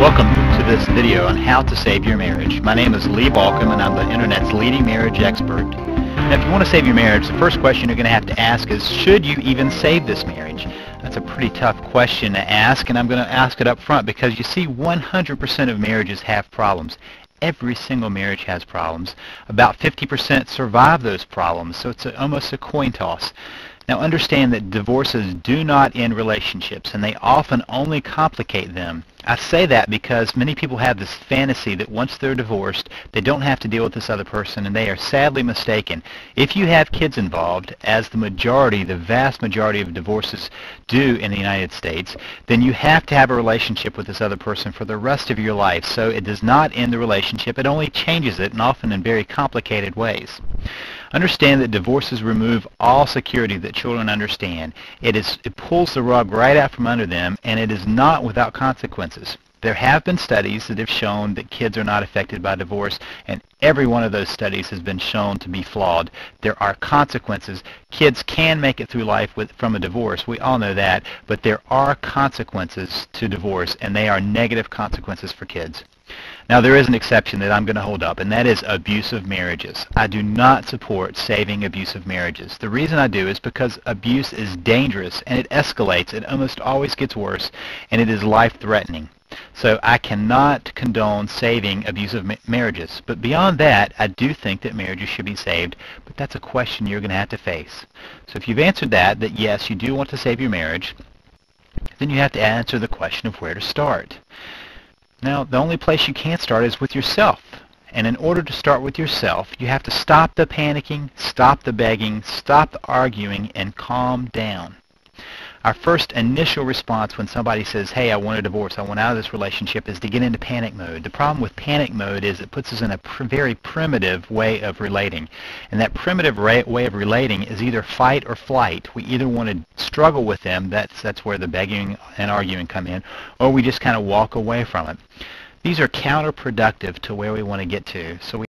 Welcome to this video on how to save your marriage. My name is Lee Balcom and I'm the internet's leading marriage expert. Now if you want to save your marriage, the first question you're going to have to ask is, should you even save this marriage? That's a pretty tough question to ask, and I'm going to ask it up front because you see 100% of marriages have problems. Every single marriage has problems. About 50% survive those problems, so it's almost a coin toss. Now understand that divorces do not end relationships, and they often only complicate them. I say that because many people have this fantasy that once they're divorced, they don't have to deal with this other person, and they are sadly mistaken. If you have kids involved, as the vast majority of divorces do in the United States, then you have to have a relationship with this other person for the rest of your life. So it does not end the relationship, it only changes it, and often in very complicated ways. Understand that divorces remove all security that children understand. It pulls the rug right out from under them, and it is not without consequences. There have been studies that have shown that kids are not affected by divorce, and every one of those studies has been shown to be flawed. There are consequences. Kids can make it through life from a divorce. We all know that, but there are consequences to divorce, and they are negative consequences for kids. Now there is an exception that I'm going to hold up, and that is abusive marriages. I do not support saving abusive marriages. The reason I do is because abuse is dangerous and it escalates. It almost always gets worse, and it is life-threatening. So I cannot condone saving abusive marriages. But beyond that, I do think that marriages should be saved, but that's a question you're going to have to face. So if you've answered that yes, you do want to save your marriage, then you have to answer the question of where to start. Now, the only place you can start is with yourself. And in order to start with yourself, you have to stop the panicking, stop the begging, stop the arguing, and calm down. Our first initial response when somebody says, hey, I want a divorce, I want out of this relationship, is to get into panic mode. The problem with panic mode is it puts us in a very primitive way of relating. And that primitive way of relating is either fight or flight. We either want to struggle with them, that's where the begging and arguing come in, or we just kind of walk away from it. These are counterproductive to where we want to get to. So